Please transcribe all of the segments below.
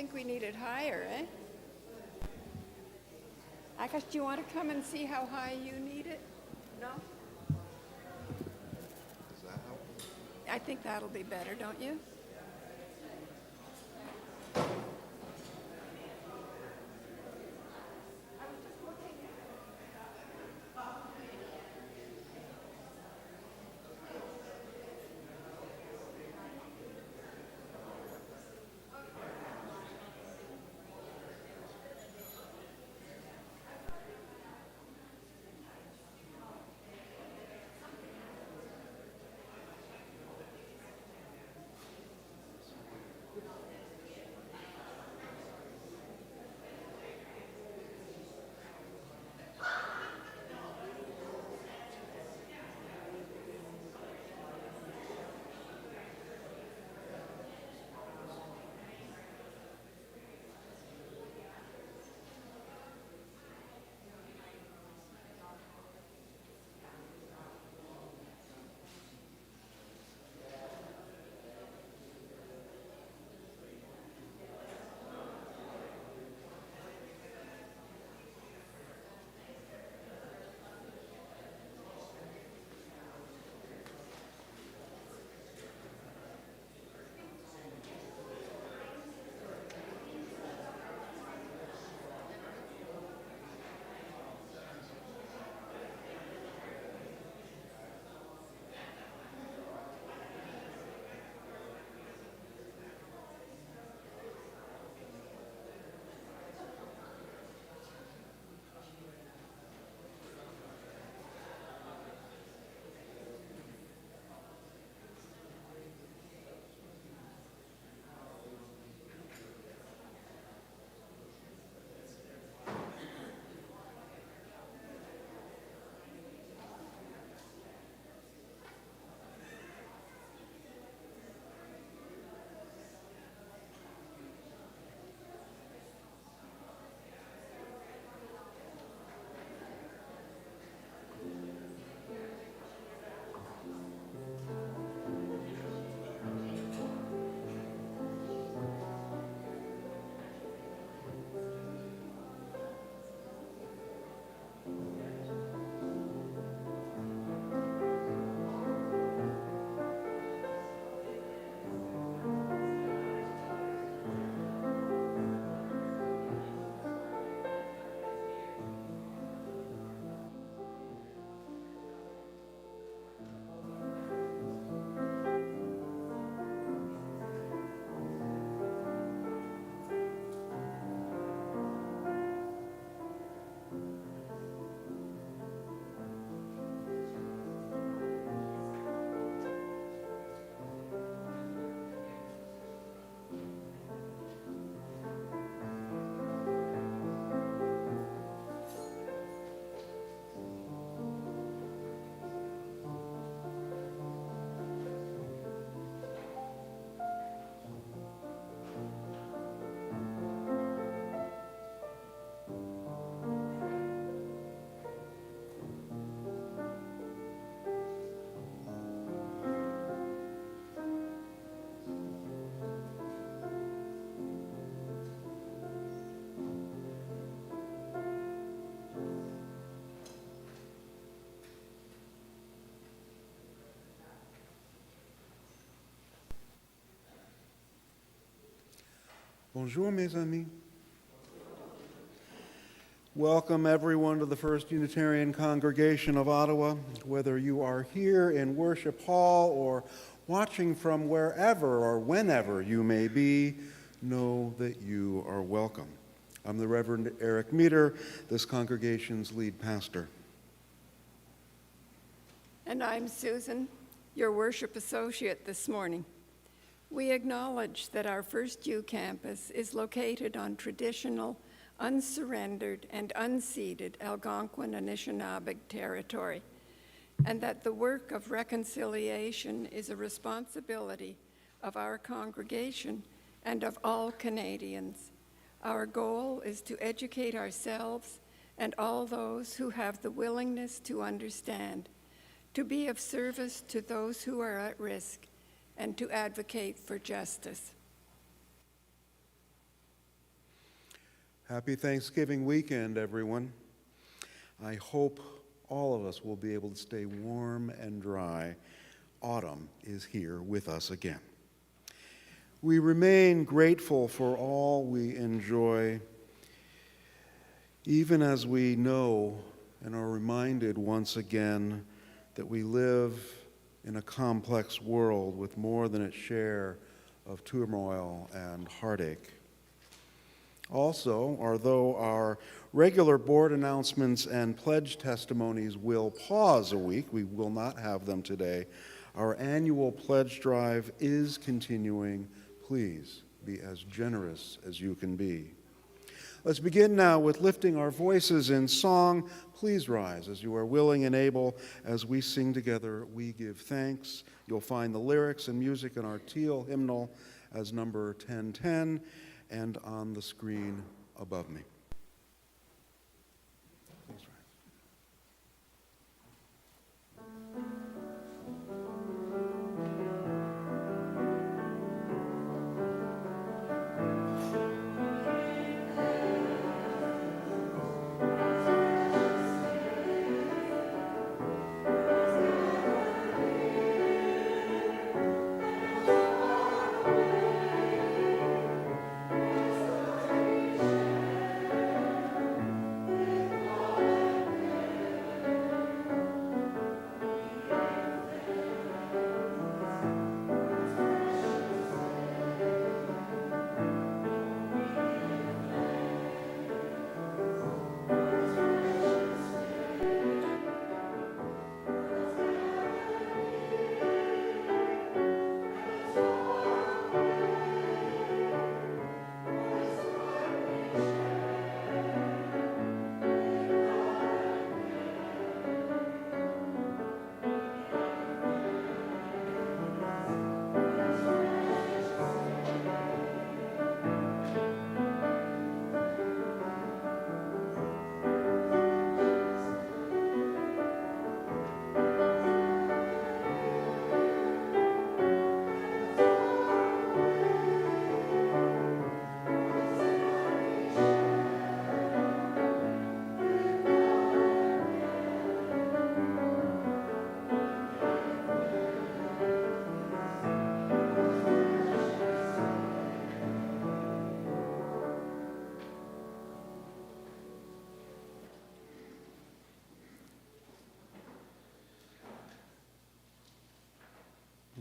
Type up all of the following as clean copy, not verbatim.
think we need it higher, eh? Akash, do you want to come and see how high you need it? No? Does that help? I think that'll be better, don't you? Bonjour, mes amis. Welcome, everyone, to the First Unitarian Congregation of Ottawa. Whether you are here in Worship Hall or watching from wherever or whenever you may be, know that you are welcome. I'm the Reverend Eric Meter, this congregation's lead pastor. And I'm Susan, your worship associate this morning. We acknowledge that our FirstU campus is located on traditional, unsurrendered, and unceded Algonquin Anishinaabe territory, and that the work of reconciliation is a responsibility of our congregation and of all Canadians. Our goal is to educate ourselves and all those who have the willingness to understand, to be of service to those who are at risk, and to advocate for justice. Happy Thanksgiving weekend, everyone. I hope all of us will be able to stay warm and dry. Autumn is here with us again. We remain grateful for all we enjoy, even as we know and are reminded once again that we live in a complex world with more than its share of turmoil and heartache. Also, although our regular board announcements and pledge testimonies will pause a week, we will not have them today, our annual pledge drive is continuing. Please be as generous as you can be. Let's begin now with lifting our voices in song. Please rise as you are willing and able as we sing together, We Give Thanks. You'll find the lyrics and music in our teal hymnal as number 1010 and on the screen above me. Please rise.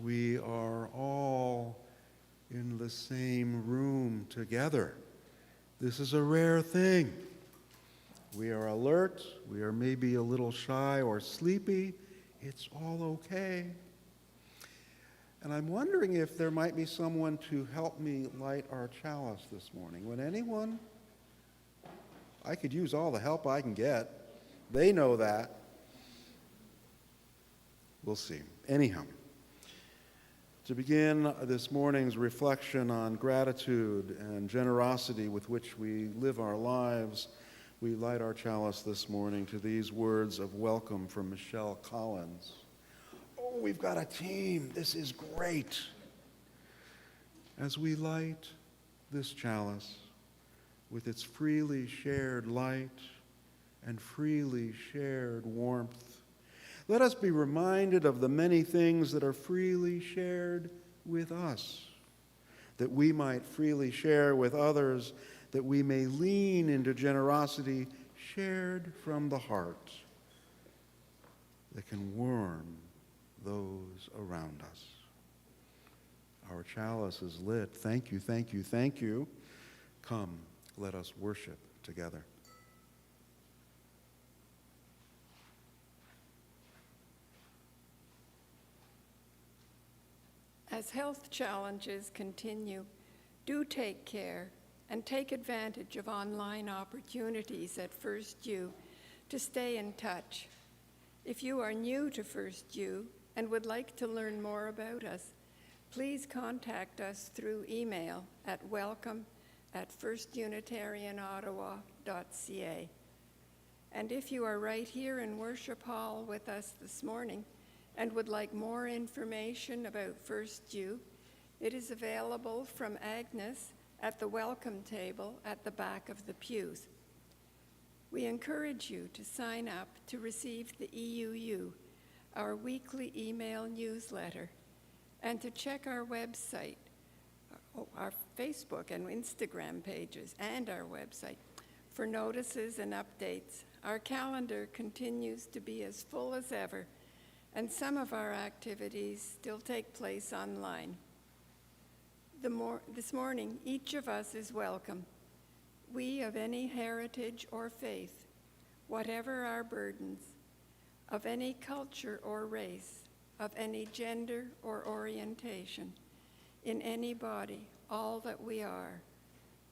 We are all in the same room together. This is a rare thing. We are alert. We are maybe a little shy or sleepy. It's all okay. And I'm wondering if there might be someone to help me light our chalice this morning. Would anyone? I could use all the help I can get. They know that. We'll see. Anyhow, to begin this morning's reflection on gratitude and generosity with which we live our lives, we light our chalice this morning to these words of welcome from Michelle Collins. Oh, we've got a team. This is great. As we light this chalice with its freely shared light and freely shared warmth, let us be reminded of the many things that are freely shared with us, that we might freely share with others, that we may lean into generosity shared from the heart that can warm those around us. Our chalice is lit. Thank you, thank you, thank you. Come, let us worship together. As health challenges continue, do take care and take advantage of online opportunities at FirstU to stay in touch. If you are new to FirstU and would like to learn more about us, please contact us through email at welcome@firstunitarianottawa.ca. And if you are right here in Worship Hall with us this morning and would like more information about FirstU, it is available from Agnes at the welcome table at the back of the pews. We encourage you to sign up to receive the EUU, our weekly email newsletter, and to check our website, our Facebook and Instagram pages, and our website for notices and updates. Our calendar continues to be as full as ever, and some of our activities still take place online. This morning, each of us is welcome. We of any heritage or faith, whatever our burdens, of any culture or race, of any gender or orientation, in any body, all that we are.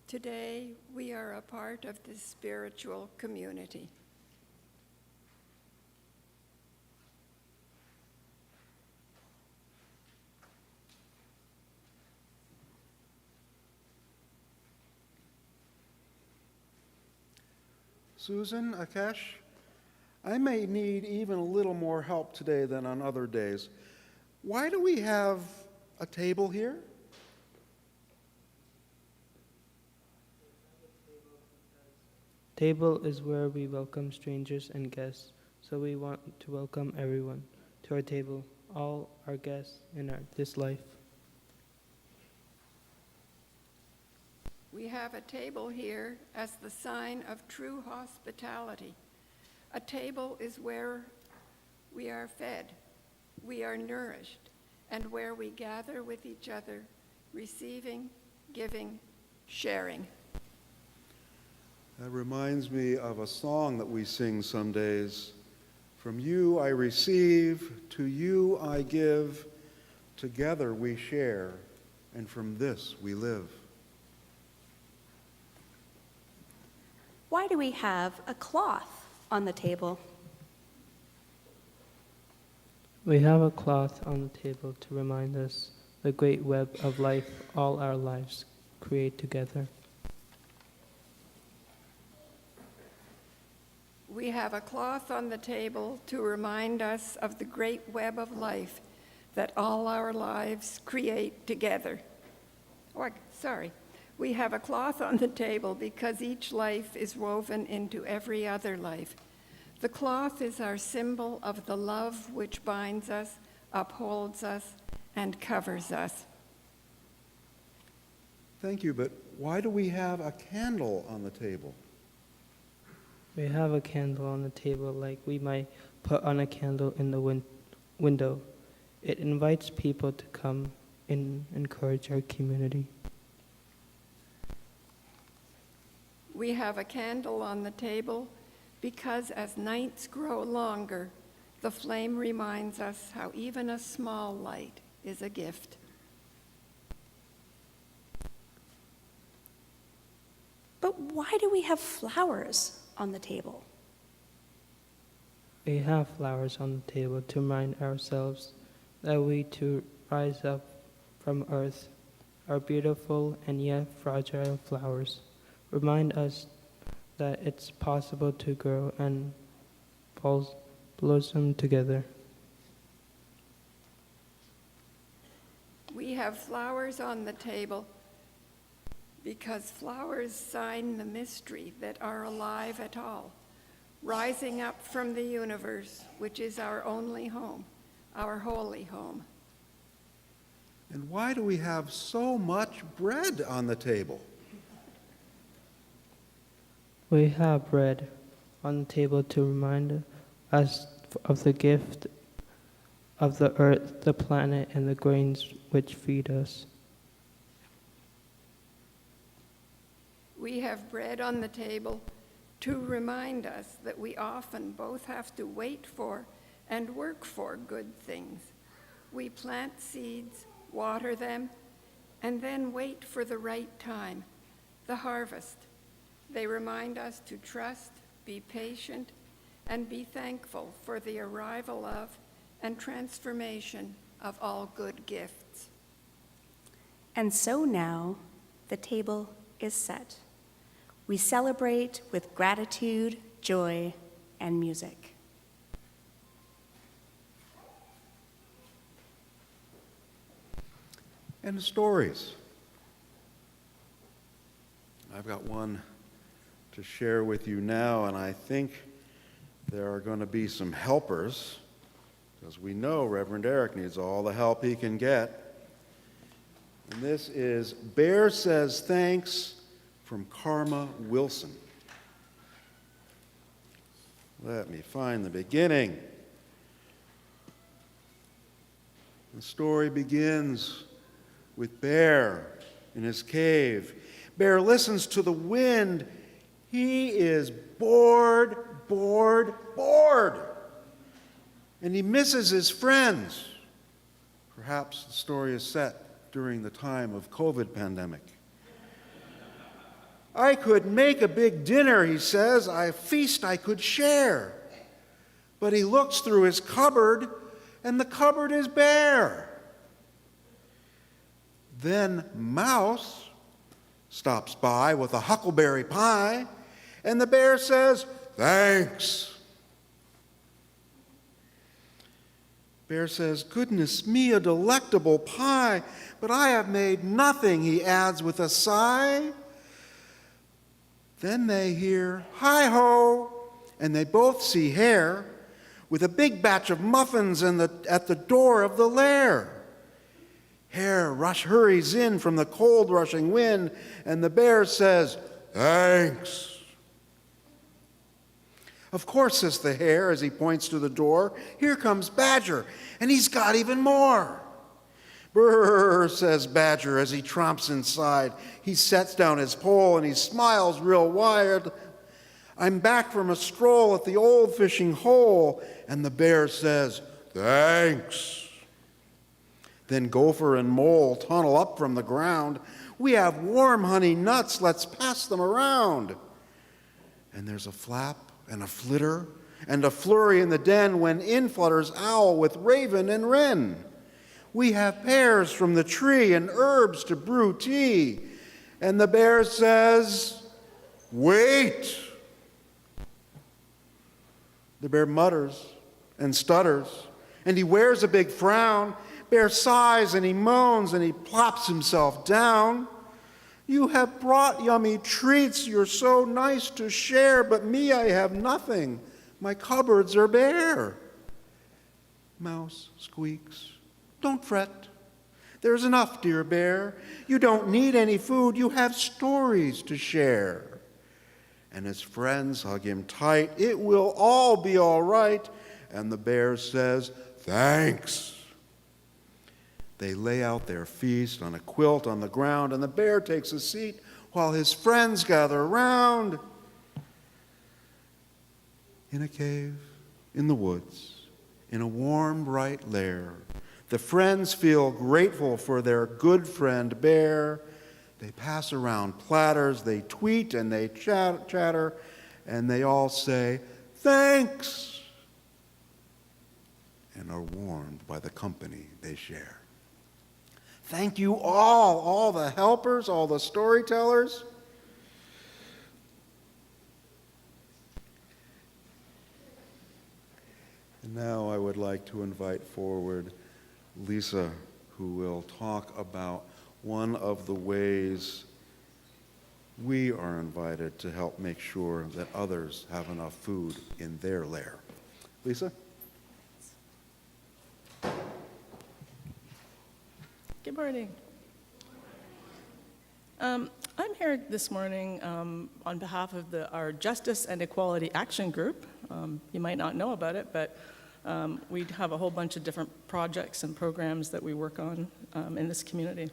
Today, we are a part of this spiritual community. Susan, Akesh, I may need even a little more help today than on other days. Why do we have a table here? Table is where we welcome strangers and guests, so we want to welcome everyone to our table, all our guests in this life. We have a table here as the sign of true hospitality. A table is where we are fed, we are nourished, and where we gather with each other, receiving, giving, sharing. That reminds me of a song that we sing some days. From you I receive, to you I give, together we share, and from this we live. Why do we have a cloth on the table? We have a cloth on the table to remind us the great web of life all our lives create together. We have a cloth on the table to remind us of the great web of life that all our lives create together. We have a cloth on the table because each life is woven into every other life. The cloth is our symbol of the love which binds us, upholds us, and covers us. Thank you, but why do we have a candle on the table? We have a candle on the table like we might put on a candle in the window. It invites people to come and encourage our community. We have a candle on the table because as nights grow longer, the flame reminds us how even a small light is a gift. But why do we have flowers on the table? We have flowers on the table to remind ourselves that we too rise up from earth, our beautiful and yet fragile flowers. Remind us that it's possible to grow and blossom together. We have flowers on the table because flowers sign the mystery that are alive at all, rising up from the universe, which is our only home, our holy home. And why do we have so much bread on the table? We have bread on the table to remind us of the gift of the earth, the planet, and the grains which feed us. We have bread on the table to remind us that we often both have to wait for and work for good things. We plant seeds, water them, and then wait for the right time, the harvest. They remind us to trust, be patient, and be thankful for the arrival of and transformation of all good gifts. And so now the table is set. We celebrate with gratitude, joy, and music. And stories. I've got one to share with you now, and I think there are going to be some helpers, because we know Reverend Eric needs all the help he can get. And this is Bear Says Thanks from Karma Wilson. Let me find the beginning. The story begins with Bear in his cave. Bear listens to the wind. He is bored. And he misses his friends. Perhaps the story is set during the time of COVID pandemic. I could make a big dinner, he says, a feast I could share. But he looks through his cupboard, and the cupboard is bare. Then Mouse stops by with a huckleberry pie, and the bear says, "Thanks." Bear says, "Goodness me, a delectable pie, but I have made nothing," he adds with a sigh. Then they hear, "Hi-ho," and they both see Hare with a big batch of muffins at the door of the lair. Hare hurries in from the cold rushing wind, and the bear says, "Thanks." "Of course," says the hare as he points to the door, "here comes Badger, and he's got even more." "Brrr," says Badger as he tromps inside. He sets down his pole and he smiles real wide. "I'm back from a stroll at the old fishing hole," and the bear says, "Thanks." Then Gopher and Mole tunnel up from the ground. "We have warm honey nuts, let's pass them around." And there's a flap and a flitter and a flurry in the den when in flutters Owl with Raven and Wren. "We have pears from the tree and herbs to brew tea." And the bear says, "Wait." The bear mutters and stutters, and he wears a big frown. Bear sighs and he moans and he plops himself down. "You have brought yummy treats, you're so nice to share, but me, I have nothing. My cupboards are bare." Mouse squeaks, "Don't fret. There's enough, dear bear. You don't need any food. You have stories to share." And his friends hug him tight. "It will all be all right." And the bear says, "Thanks." They lay out their feast on a quilt on the ground, and the bear takes a seat while his friends gather around. In a cave, in the woods, in a warm, bright lair, the friends feel grateful for their good friend Bear. They pass around platters, they tweet and they chatter, and they all say, "Thanks," and are warmed by the company they share. Thank you all the helpers, all the storytellers. And now I would like to invite forward Lisa, who will talk about one of the ways we are invited to help make sure that others have enough food in their lair. Lisa? Good morning. I'm here this morning on behalf of our Justice and Equality Action Group. You might not know about it, but we have a whole bunch of different projects and programs that we work on in this community.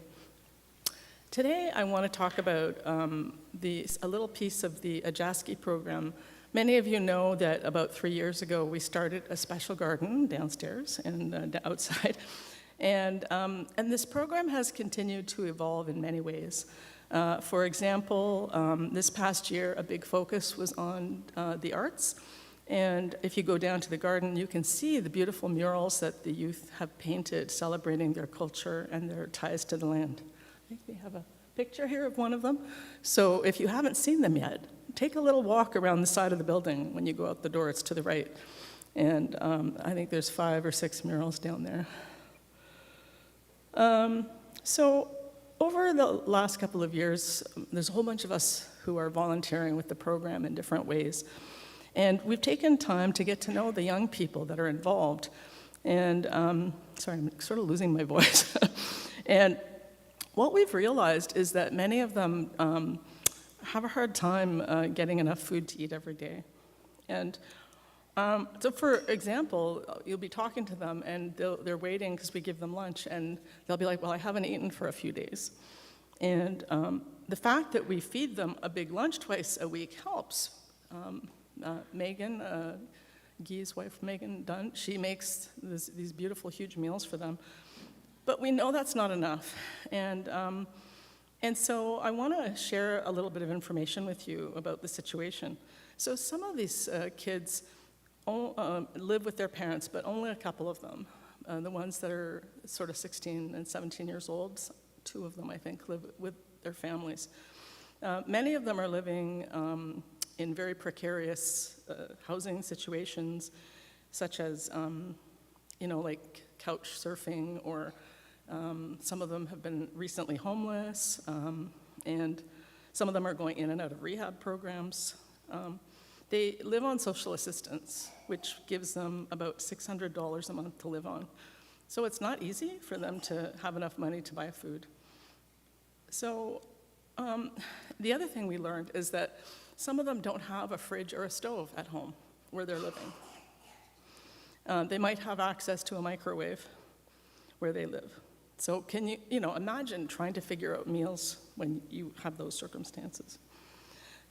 Today, I want to talk about a little piece of the Ajaski program. Many of you know that about 3 years ago, we started a special garden downstairs and outside. And this program has continued to evolve in many ways. For example, this past year, a big focus was on the arts. And if you go down to the garden, you can see the beautiful murals that the youth have painted celebrating their culture and their ties to the land. I think we have a picture here of one of them. So if you haven't seen them yet, take a little walk around the side of the building. When you go out the door, it's to the right. And I think there's 5 or 6 murals down there. So over the last couple of years, there's a whole bunch of us who are volunteering with the program in different ways. And we've taken time to get to know the young people that are involved. And, sorry, I'm sort of losing my voice. And what we've realized is that many of them have a hard time getting enough food to eat every day. And so for example, you'll be talking to them and they're waiting because we give them lunch, and they'll be like, well, I haven't eaten for a few days. And the fact that we feed them a big lunch twice a week helps. Megan, Guy's wife, Megan Dunn, she makes these beautiful, huge meals for them. But we know that's not enough. And so I want to share a little bit of information with you about the situation. So some of these kids live with their parents, but only a couple of them. The ones that are sort of 16 and 17 years old, 2 of them, I think, live with their families. Many of them are living in very precarious housing situations, such as, like couch surfing, or some of them have been recently homeless, and some of them are going in and out of rehab programs. They live on social assistance, which gives them about $600 a month to live on. So it's not easy for them to have enough money to buy food. So the other thing we learned is that some of them don't have a fridge or a stove at home where they're living. They might have access to a microwave where they live. So can you imagine trying to figure out meals when you have those circumstances?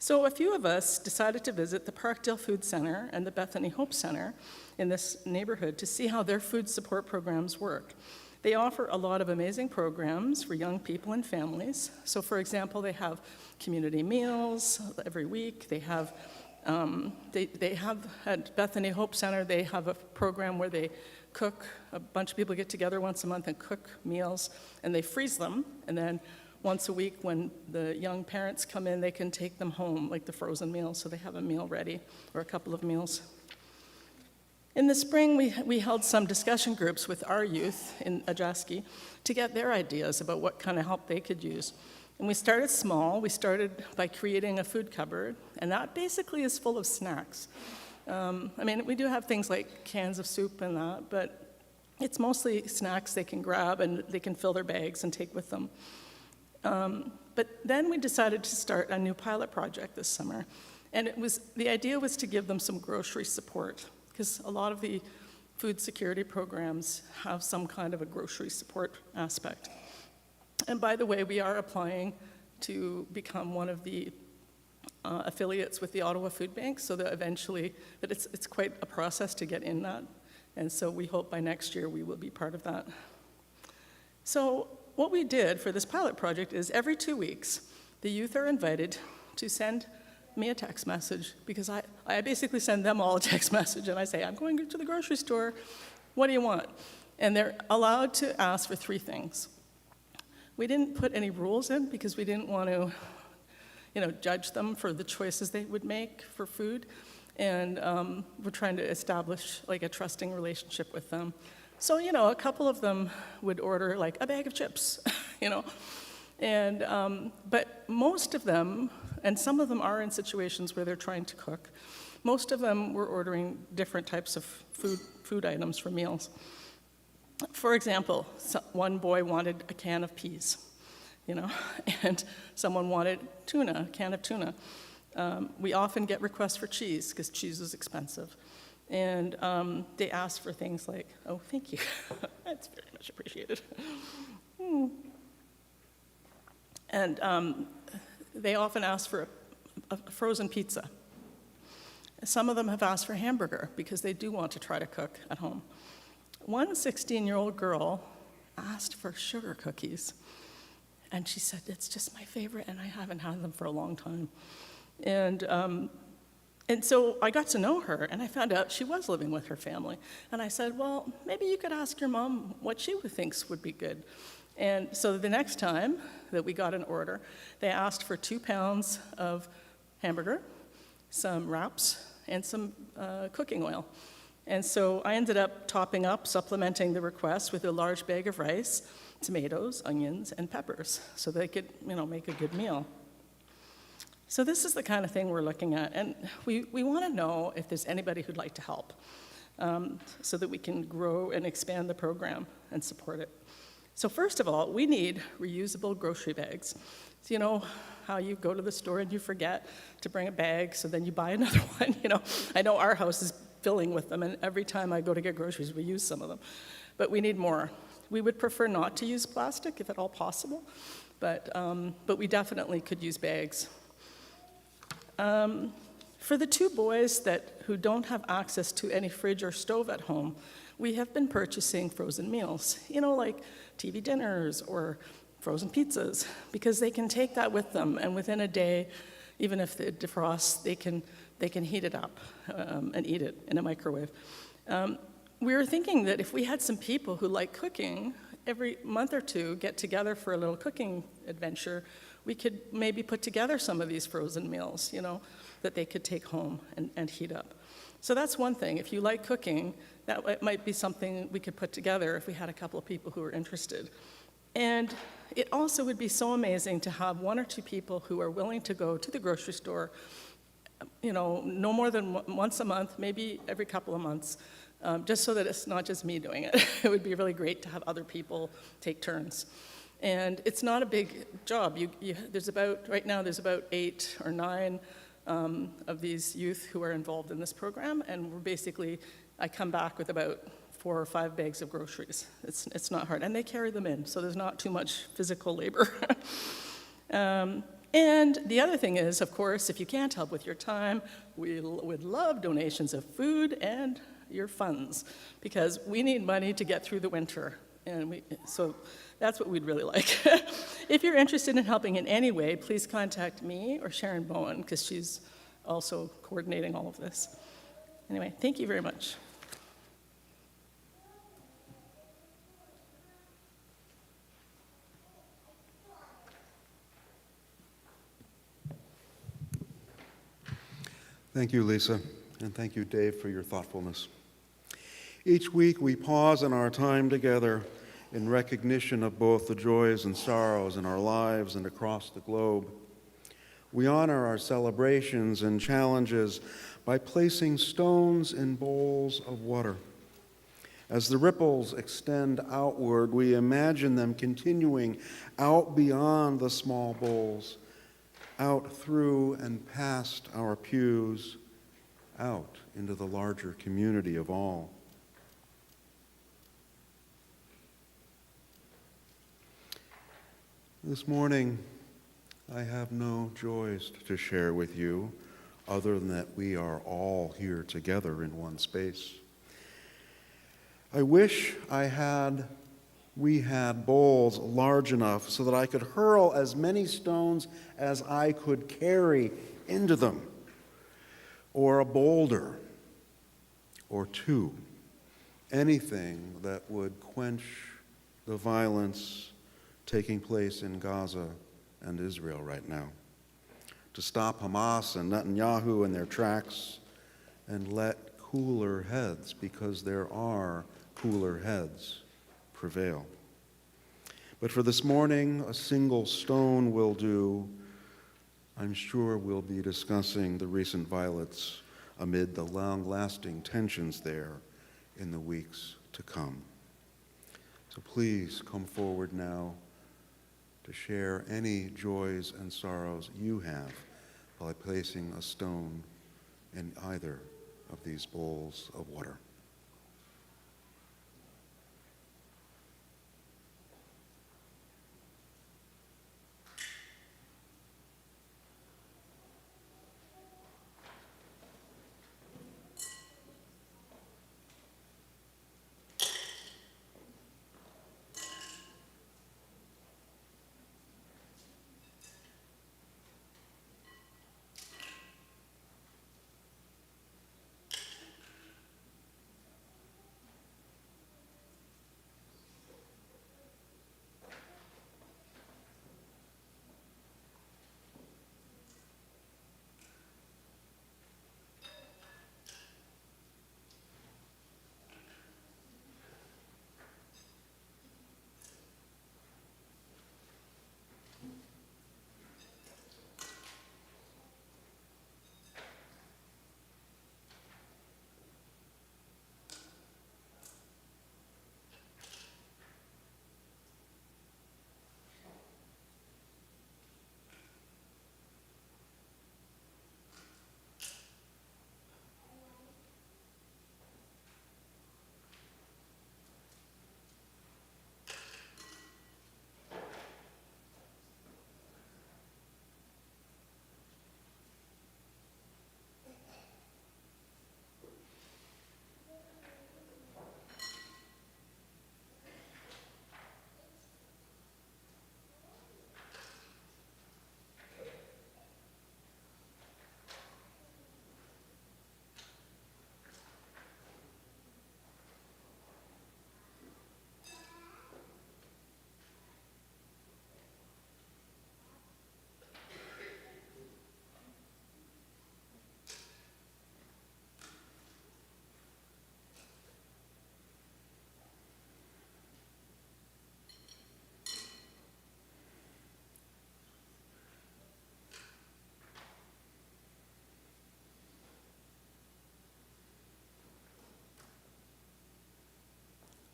So a few of us decided to visit the Parkdale Food Center and the Bethany Hope Center in this neighborhood to see how their food support programs work. They offer a lot of amazing programs for young people and families. So for example, they have community meals every week. They have at Bethany Hope Center, they have a program where they cook. A bunch of people get together once a month and cook meals, and they freeze them, and then once a week when the young parents come in, they can take them home, like the frozen meals, so they have a meal ready, or a couple of meals. In the spring, we held some discussion groups with our youth in Ajaski to get their ideas about what kind of help they could use. And we started small. We started by creating a food cupboard, and that basically is full of snacks. We do have things like cans of soup and that, but it's mostly snacks they can grab and they can fill their bags and take with them. But then we decided to start a new pilot project this summer, and the idea was to give them some grocery support, because a lot of the food security programs have some kind of a grocery support aspect. And by the way, we are applying to become one of the affiliates with the Ottawa Food Bank, so that eventually, but it's quite a process to get in that, and so we hope by next year we will be part of that. So what we did for this pilot project is every 2 weeks, the youth are invited to send me a text message, because I basically send them all a text message, and I say, I'm going to the grocery store, what do you want? And they're allowed to ask for 3 things. We didn't put any rules in because we didn't want to judge them for the choices they would make for food, and we're trying to establish like a trusting relationship with them. So, a couple of them would order like a bag of chips, and but most of them, and some of them are in situations where they're trying to cook, most of them were ordering different types of food items for meals. For example, one boy wanted a can of peas, and someone wanted tuna, a can of tuna. We often get requests for cheese because cheese is expensive. And they ask for things like, oh, thank you. That's very much appreciated. And they often ask for a frozen pizza. Some of them have asked for hamburger because they do want to try to cook at home. One 16-year-old girl asked for sugar cookies. And she said, it's just my favorite, and I haven't had them for a long time. And so I got to know her, and I found out she was living with her family. And I said, well, maybe you could ask your mom what she thinks would be good. And so the next time that we got an order, they asked for 2 pounds of hamburger, some wraps, and some cooking oil. And so I ended up topping up, supplementing the request with a large bag of rice, tomatoes, onions, and peppers, so they could, make a good meal. So this is the kind of thing we're looking at, and we want to know if there's anybody who'd like to help, so that we can grow and expand the program and support it. So first of all, we need reusable grocery bags. So you know how you go to the store and you forget to bring a bag, so then you buy another one. I know our house is filling with them, and every time I go to get groceries, we use some of them. But we need more. We would prefer not to use plastic, if at all possible, but we definitely could use bags. For the two boys who don't have access to any fridge or stove at home, we have been purchasing frozen meals, like TV dinners or frozen pizzas, because they can take that with them, and within a day, even if they defrost, they can heat it up and eat it in a microwave. We were thinking that if we had some people who like cooking, every month or two get together for a little cooking adventure, we could maybe put together some of these frozen meals, that they could take home and heat up. So that's one thing. If you like cooking, that might be something we could put together if we had a couple of people who were interested. And it also would be so amazing to have one or two people who are willing to go to the grocery store, no more than once a month, maybe every couple of months, just so that it's not just me doing it. It would be really great to have other people take turns. And it's not a big job. Right now there's about 8 or 9 of these youth who are involved in this program, and I come back with about 4 or 5 bags of groceries. It's not hard, and they carry them in, so there's not too much physical labor. And the other thing is, of course, if you can't help with your time, we would love donations of food and your funds, because we need money to get through the winter. And so that's what we'd really like. If you're interested in helping in any way, please contact me or Sharon Bowen, because she's also coordinating all of this. Anyway, thank you very much. Thank you, Lisa, and thank you, Dave, for your thoughtfulness. Each week we pause in our time together in recognition of both the joys and sorrows in our lives and across the globe. We honor our celebrations and challenges by placing stones in bowls of water. As the ripples extend outward, we imagine them continuing out beyond the small bowls, out through and past our pews, out into the larger community of all. This morning, I have no joys to share with you other than that we are all here together in one space. I wish we had bowls large enough so that I could hurl as many stones as I could carry into them, or a boulder or two, anything that would quench the violence taking place in Gaza and Israel right now, to stop Hamas and Netanyahu in their tracks and let cooler heads, because there are cooler heads, prevail. But for this morning, a single stone will do. I'm sure we'll be discussing the recent violence amid the long-lasting tensions there in the weeks to come. So please come forward now to share any joys and sorrows you have by placing a stone in either of these bowls of water.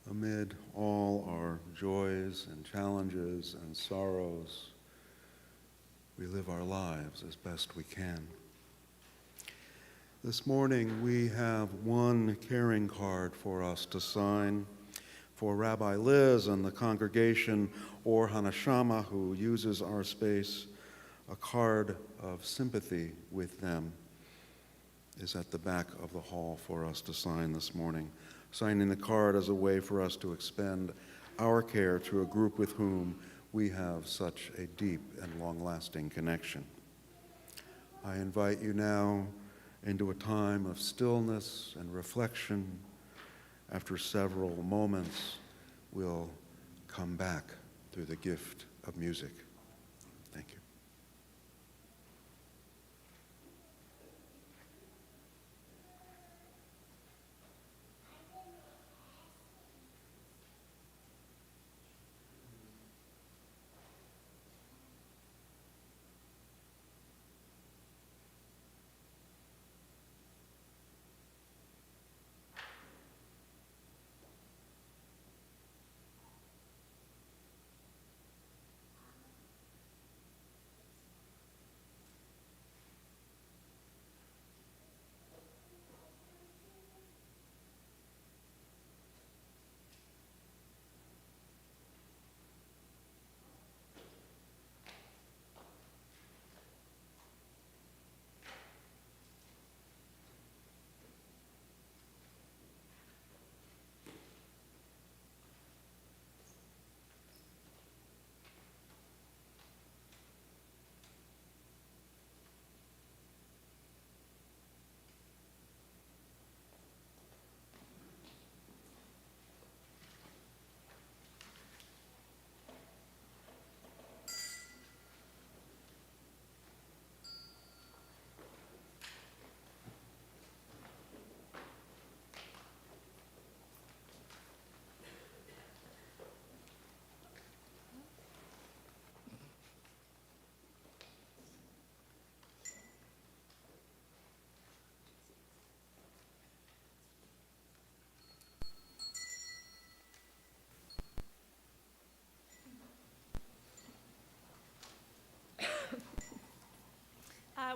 amid all our joys and challenges and sorrows, we live our lives as best we can. This morning, we have one caring card for us to sign for Rabbi Liz and the congregation, or Hanashama, who uses our space. A card of sympathy with them is at the back of the hall for us to sign this morning. Signing the card as a way for us to expend our care to a group with whom we have such a deep and long-lasting connection. I invite you now into a time of stillness and reflection. After several moments, we'll come back through the gift of music. Thank you.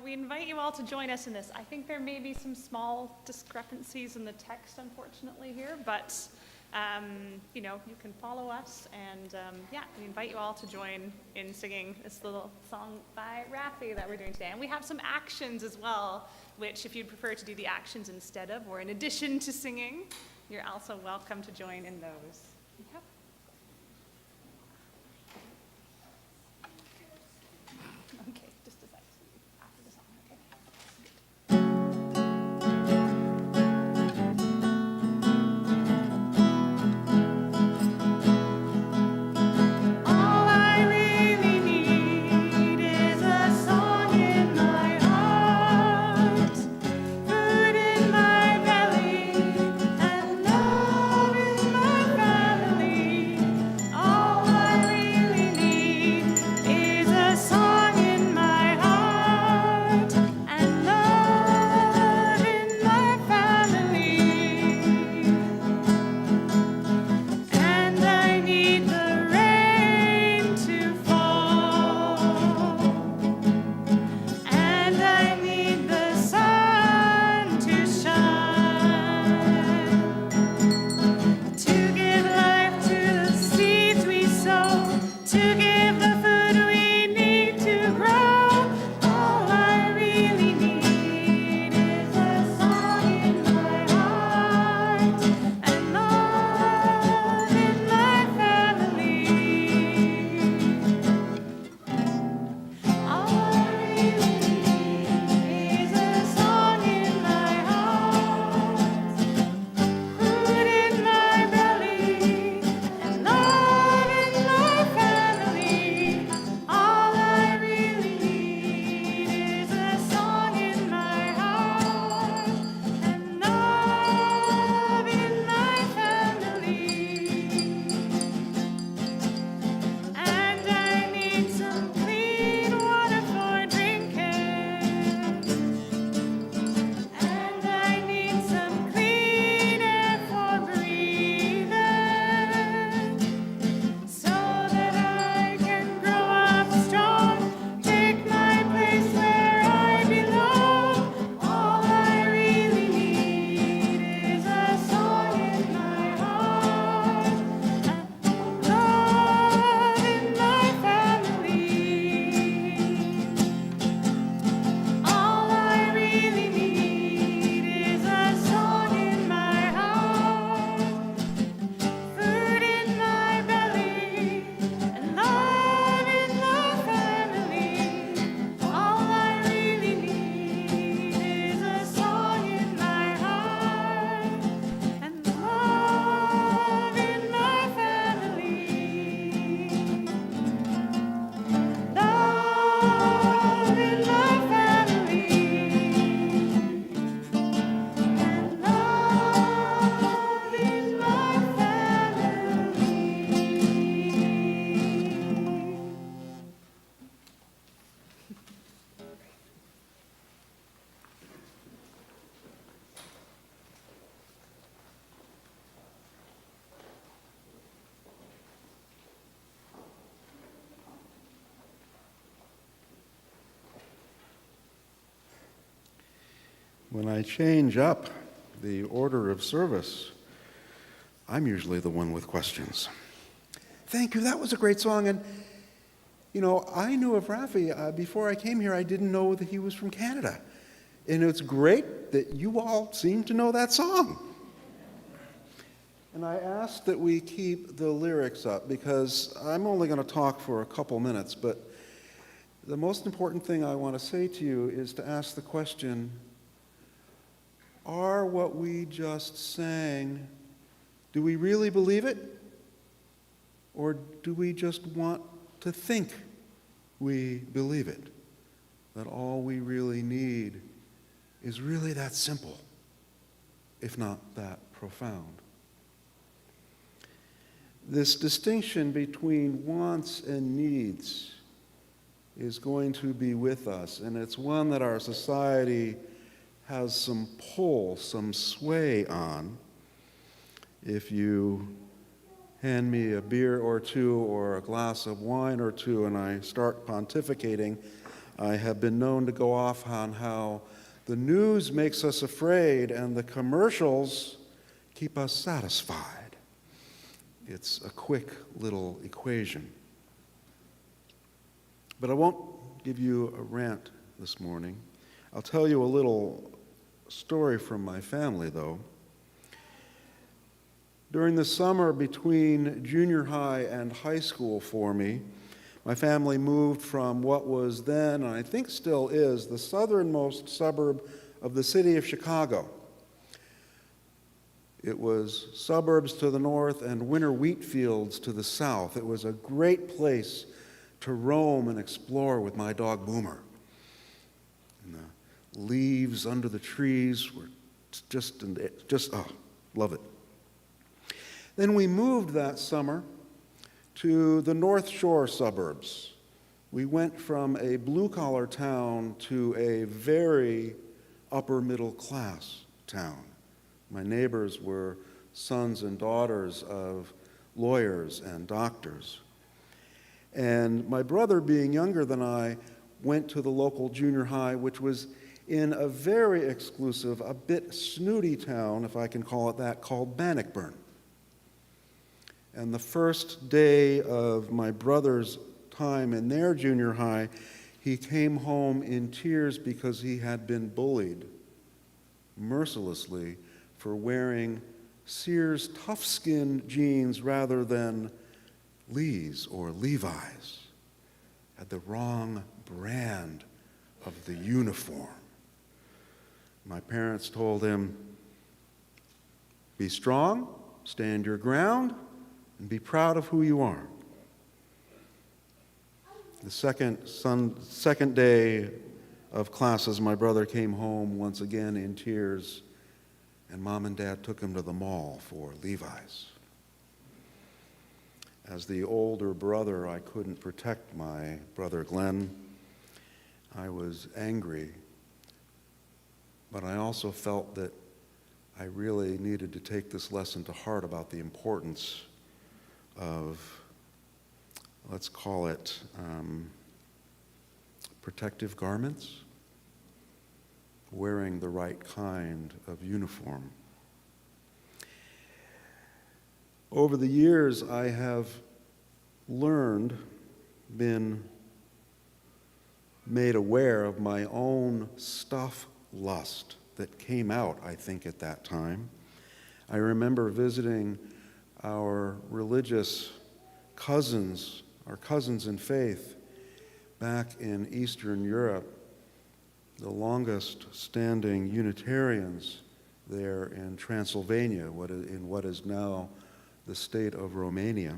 We invite you all to join us in this. I think there may be some small discrepancies in the text, unfortunately, here, but you can follow us, and we invite you all to join in singing this little song by Rafi that we're doing today. And we have some actions as well, which if you'd prefer to do the actions instead of or in addition to singing, you're also welcome to join in those. Yep. Okay, just a sec. After the song, okay? All I really need is a song in my heart, food in my belly, and love in my family. when I change up the order of service, I'm usually the one with questions. Thank you, that was a great song. And, you know, I knew of Rafi. Before I came here, I didn't know that he was from Canada. And it's great that you all seem to know that song. And I asked that we keep the lyrics up because I'm only going to talk for a couple minutes, but the most important thing I want to say to you is to ask the question, are what we just sang, do we really believe it? Or do we just want to think we believe it? That all we really need is really that simple, if not that profound. This distinction between wants and needs is going to be with us, and it's one that our society has some pull, some sway on. If you hand me a beer or two or a glass of wine or two and I start pontificating, I have been known to go off on how the news makes us afraid and the commercials keep us satisfied. It's a quick little equation. But I won't give you a rant this morning. I'll tell you a little story from my family, though. During the summer between junior high and high school for me, my family moved from what was then, and I think still is, the southernmost suburb of the city of Chicago. It was suburbs to the north and winter wheat fields to the south. It was a great place to roam and explore with my dog Boomer. And the leaves under the trees were just love it. Then we moved that summer to the North Shore suburbs. We went from a blue-collar town to a very upper-middle-class town. My neighbors were sons and daughters of lawyers and doctors. And my brother, being younger than I, went to the local junior high, which was in a very exclusive, a bit snooty town, if I can call it that, called Bannockburn. And the first day of my brother's time in their junior high, he came home in tears because he had been bullied mercilessly for wearing Sears tough-skin jeans rather than Lee's or Levi's. Had the wrong brand of the uniform. My parents told him, be strong, stand your ground, and be proud of who you are. The second day of classes, my brother came home once again in tears, and Mom and Dad took him to the mall for Levi's. As the older brother, I couldn't protect my brother Glenn. I was angry, but I also felt that I really needed to take this lesson to heart about the importance of, let's call it, protective garments, wearing the right kind of uniform. Over the years, I have been made aware of my own stuff lust that came out, I think, at that time. I remember visiting our religious cousins, our cousins in faith, back in Eastern Europe, the longest standing Unitarians there in Transylvania, in what is now the state of Romania,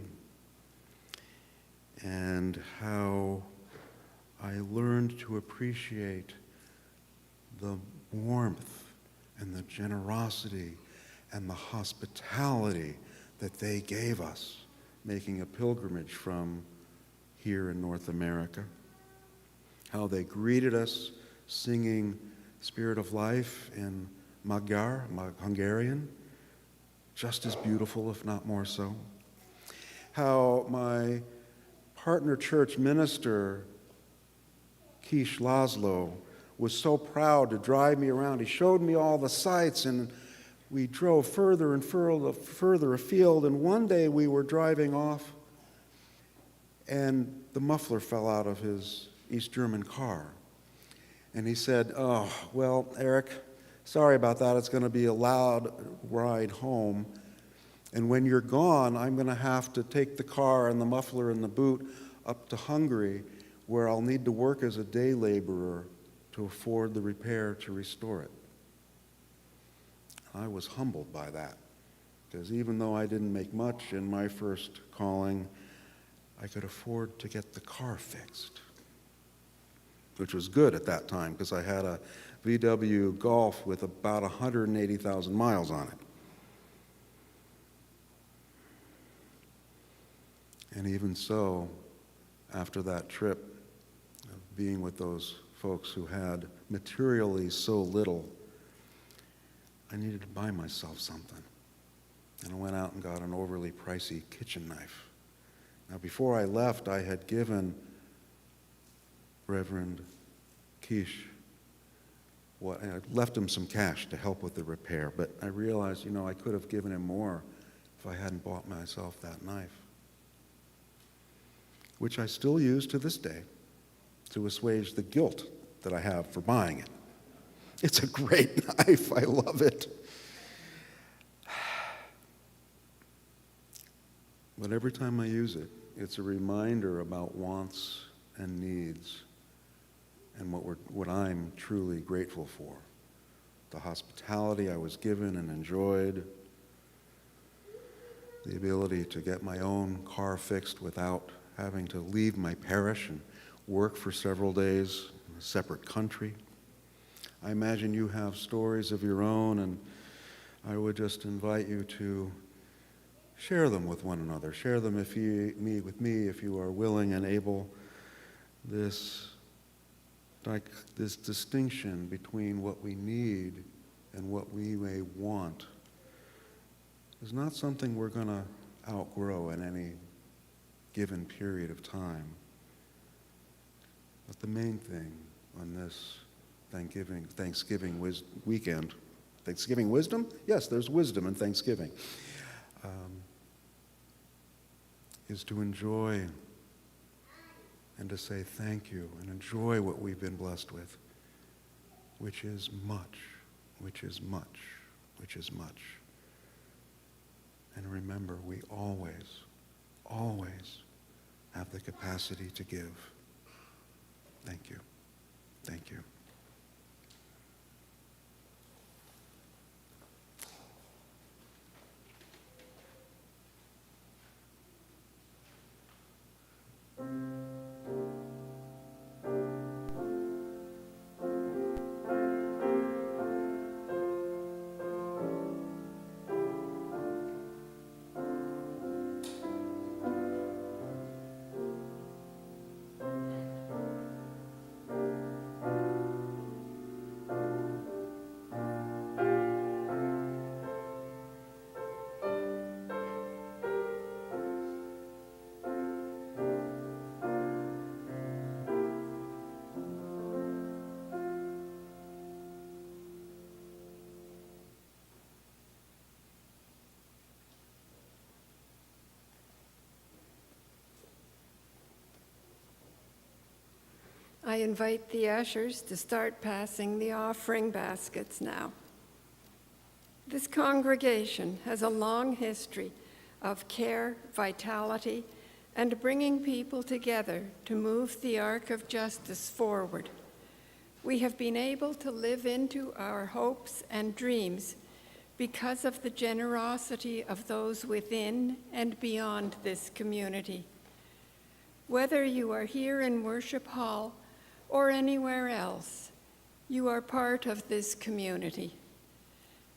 and how I learned to appreciate the warmth and the generosity and the hospitality that they gave us, making a pilgrimage from here in North America. How they greeted us singing Spirit of Life in Hungarian, just as beautiful, if not more so. How my partner church minister, Kish Laszlo, was so proud to drive me around. He showed me all the sights, and we drove further and further afield. And one day we were driving off, and the muffler fell out of his East German car. And he said, "Oh, well, Eric, sorry about that. It's going to be a loud ride home. And when you're gone, I'm going to have to take the car and the muffler and the boot up to Hungary, where I'll need to work as a day laborer to afford the repair to restore it." I was humbled by that, because even though I didn't make much in my first calling, I could afford to get the car fixed, which was good at that time, because I had a VW Golf with about 180,000 miles on it. And even so, after that trip of being with those folks who had materially so little, I needed to buy myself something. And I went out and got an overly pricey kitchen knife. Now, before I left, I had given Reverend Quiche I left him some cash to help with the repair, but I realized, I could have given him more if I hadn't bought myself that knife, which I still use to this day to assuage the guilt that I have for buying it. It's a great knife. I love it. But every time I use it, it's a reminder about wants and needs and what I'm truly grateful for. The hospitality I was given and enjoyed, the ability to get my own car fixed without having to leave my parish and work for several days in a separate country. I imagine you have stories of your own, and I would just invite you to share them with one another. Share them with me if you are willing and able. This distinction between what we need and what we may want is not something we're going to outgrow in any given period of time. But the main thing on this Thanksgiving weekend, Thanksgiving wisdom? Yes, there's wisdom in Thanksgiving. Is to enjoy and to say thank you and enjoy what we've been blessed with, which is much, which is much, which is much. And remember, we always, always have the capacity to give. Thank you. Thank you. I invite the ushers to start passing the offering baskets now. This congregation has a long history of care, vitality, and bringing people together to move the arc of justice forward. We have been able to live into our hopes and dreams because of the generosity of those within and beyond this community. Whether you are here in Worship Hall or anywhere else, you are part of this community.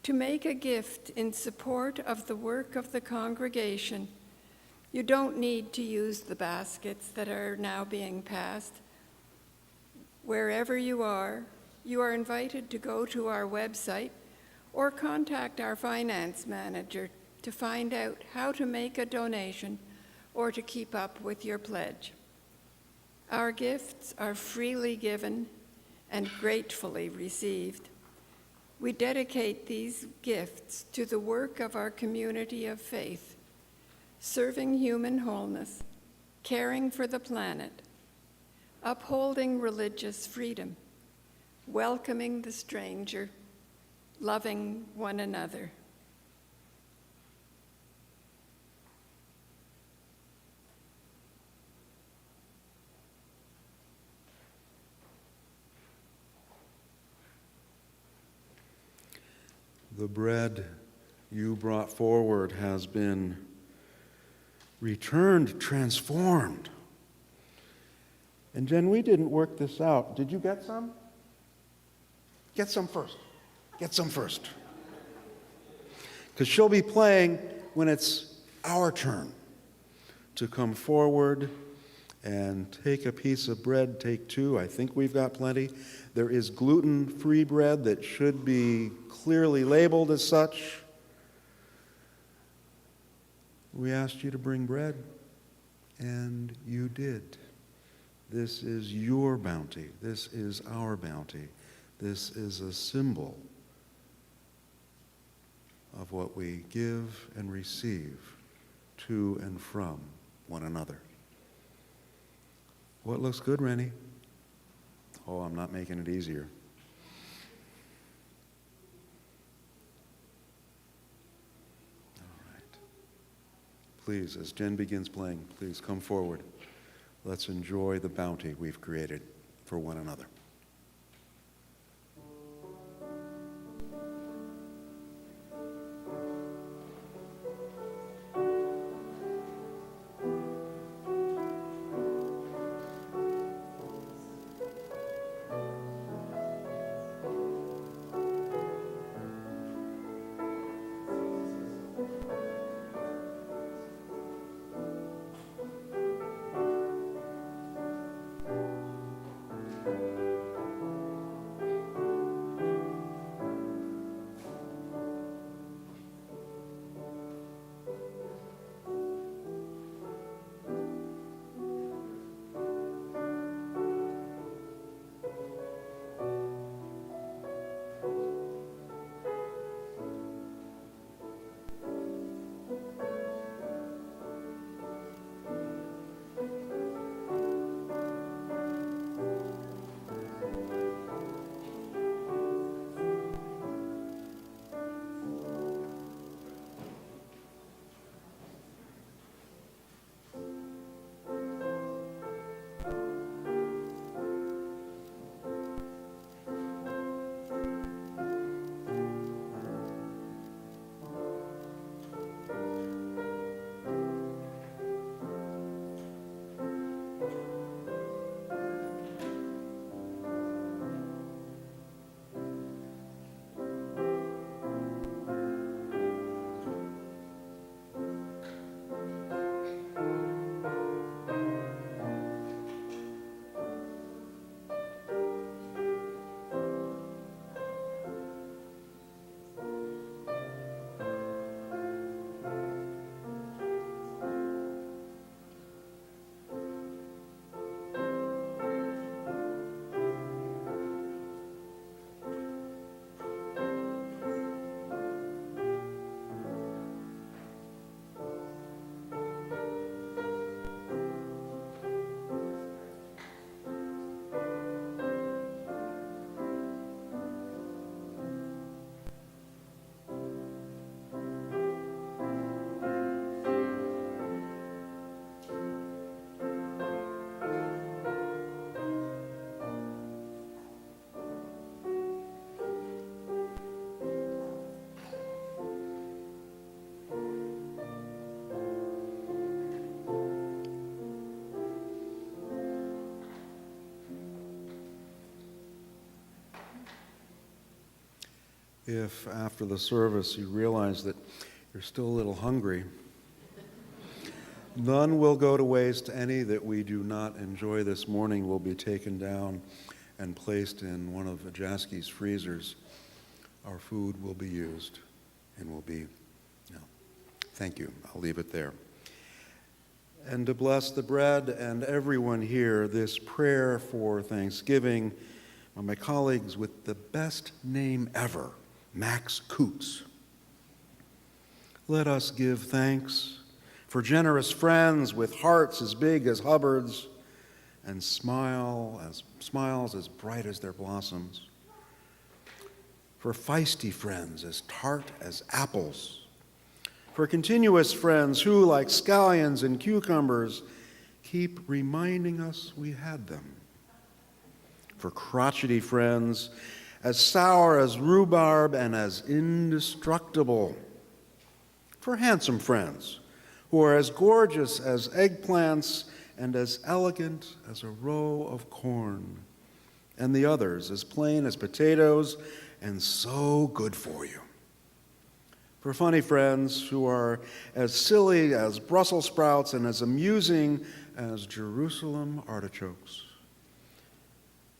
To make a gift in support of the work of the congregation, you don't need to use the baskets that are now being passed. Wherever you are invited to go to our website or contact our finance manager to find out how to make a donation or to keep up with your pledge. Our gifts are freely given, and gratefully received. We dedicate these gifts to the work of our community of faith, serving human wholeness, caring for the planet, upholding religious freedom, welcoming the stranger, loving one another. The bread you brought forward has been returned, transformed. And Jen, we didn't work this out. Did you get some? Get some first. Get some first. Because she'll be playing when it's our turn to come forward and take a piece of bread, take two. I think we've got plenty. There is gluten-free bread that should be clearly labeled as such. We asked you to bring bread, and you did. This is your bounty. This is our bounty. This is a symbol of what we give and receive to and from one another. What looks good, Rennie? Oh, I'm not making it easier. All right. Please, as Jen begins playing, please come forward. Let's enjoy the bounty we've created for one another. If after the service you realize that you're still a little hungry, none will go to waste. Any that we do not enjoy this morning will be taken down and placed in one of Jaski's freezers. Our food will be used and will be, thank you. I'll leave it there. And to bless the bread and everyone here, this prayer for Thanksgiving, are my colleagues with the best name ever, Max Coots. Let us give thanks for generous friends with hearts as big as Hubbard's and smiles as bright as their blossoms. For feisty friends as tart as apples. For continuous friends who, like scallions and cucumbers, keep reminding us we had them. For crotchety friends as sour as rhubarb and as indestructible. For handsome friends who are as gorgeous as eggplants and as elegant as a row of corn, and the others as plain as potatoes and so good for you. For funny friends who are as silly as Brussels sprouts and as amusing as Jerusalem artichokes,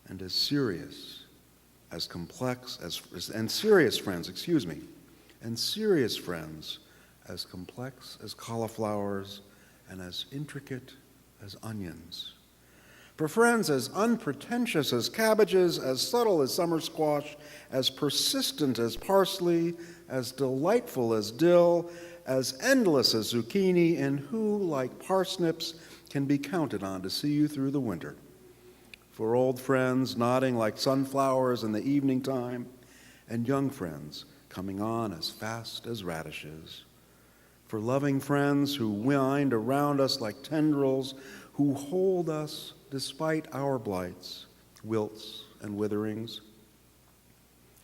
and as serious, as complex as, and serious friends, and serious friends as complex as cauliflowers and as intricate as onions. For friends as unpretentious as cabbages, as subtle as summer squash, as persistent as parsley, as delightful as dill, as endless as zucchini, and who, like parsnips, can be counted on to see you through the winter. For old friends nodding like sunflowers in the evening time, and young friends coming on as fast as radishes. For loving friends who wind around us like tendrils, who hold us despite our blights, wilts, and witherings.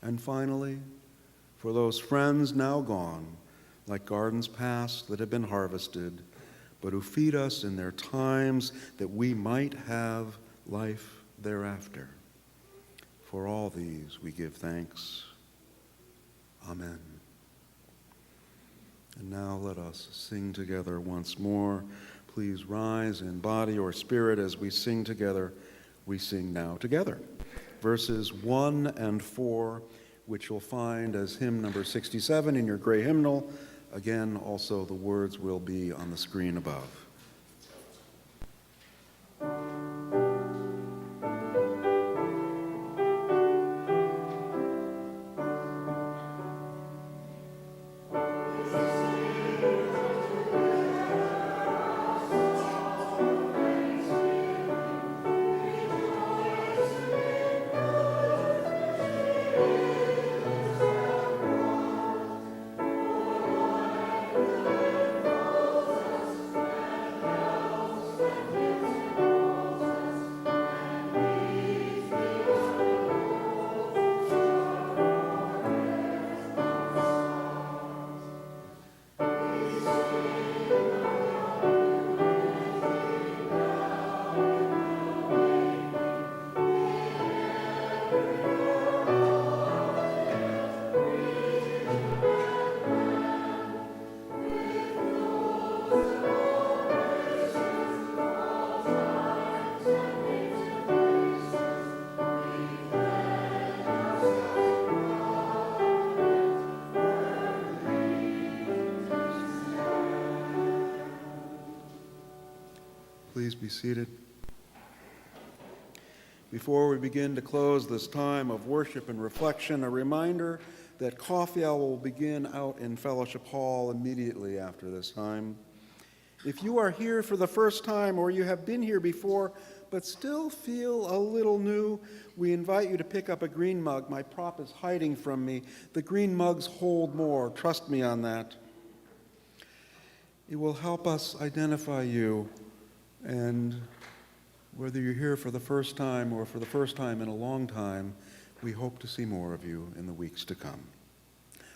And finally, for those friends now gone, like gardens past that have been harvested, but who feed us in their times that we might have life thereafter. For all these we give thanks. Amen. And now let us sing together once more. Please rise in body or spirit as we sing together. We sing now together. Verses 1 and 4, which you'll find as hymn number 67 in your gray hymnal. Again, also the words will be on the screen above. Please be seated. Before we begin to close this time of worship and reflection, a reminder that coffee hour will begin out in Fellowship Hall immediately after this time. If you are here for the first time or you have been here before but still feel a little new, we invite you to pick up a green mug. My prop is hiding from me. The green mugs hold more. Trust me on that. It will help us identify you, and whether you're here for the first time or for the first time in a long time, we hope to see more of you in the weeks to come.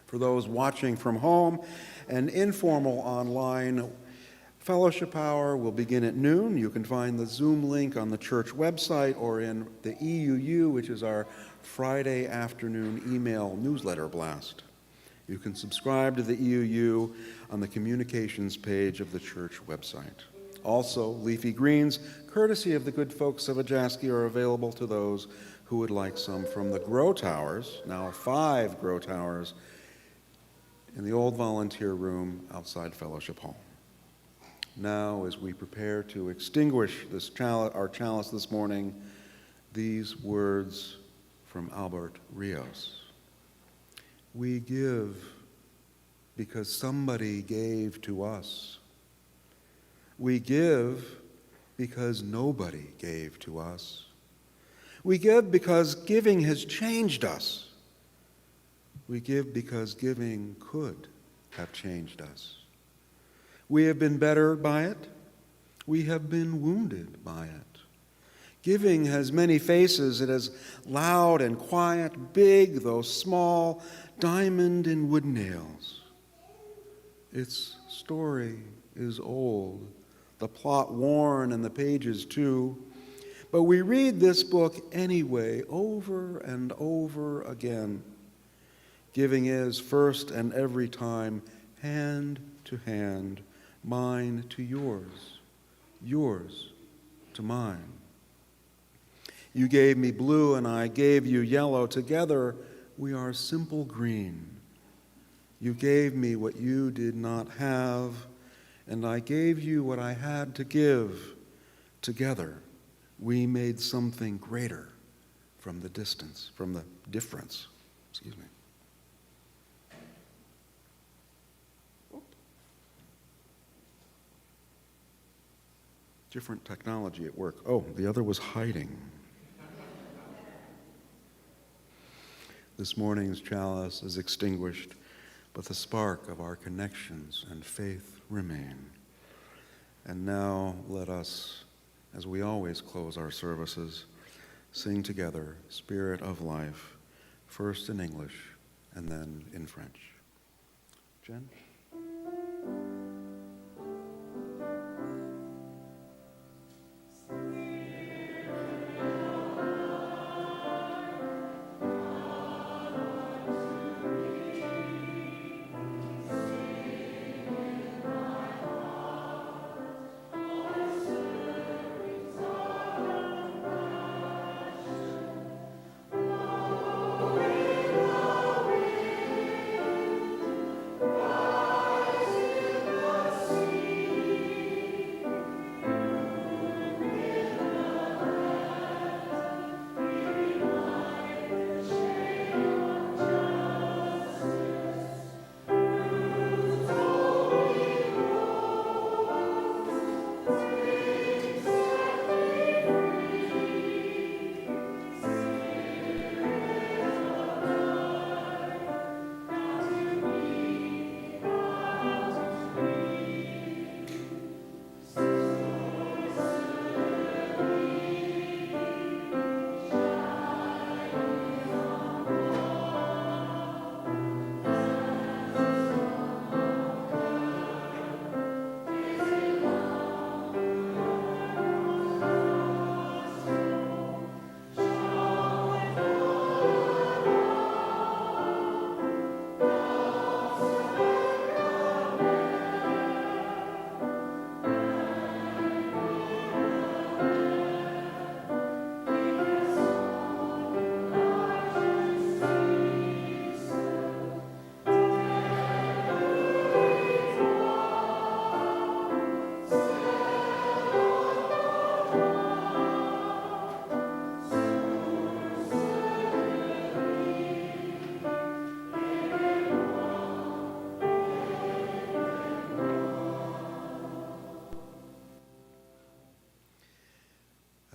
For those watching from home and informal online, Fellowship Hour will begin at noon. You can find the Zoom link on the church website or in the EUU, which is our Friday afternoon email newsletter blast. You can subscribe to the EUU on the communications page of the church website. Also, leafy greens, courtesy of the good folks of Ajaski, are available to those who would like some from the grow towers, now 5 grow towers, in the old volunteer room outside Fellowship Hall. Now, as we prepare to extinguish our chalice this morning, these words from Albert Rios. We give because somebody gave to us. We give because nobody gave to us. We give because giving has changed us. We give because giving could have changed us. We have been better by it. We have been wounded by it. Giving has many faces. It is loud and quiet, big though small, diamond and wood nails. Its story is old, the plot worn and the pages too. But we read this book anyway, over and over again. Giving is, first and every time, hand to hand, mine to yours, yours to mine. You gave me blue and I gave you yellow. Together we are simple green. You gave me what you did not have, and I gave you what I had to give. Together we made something greater from the distance, from the difference. Excuse me. Different technology at work. Oh, the other was hiding. This morning's chalice is extinguished, but the spark of our connections and faith remain. And now let us, as we always close our services, sing together Spirit of Life, first in English and then in French. Jen?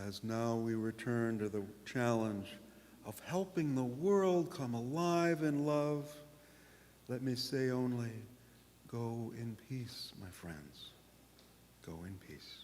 As now we return to the challenge of helping the world come alive in love, let me say only, go in peace, my friends. Go in peace.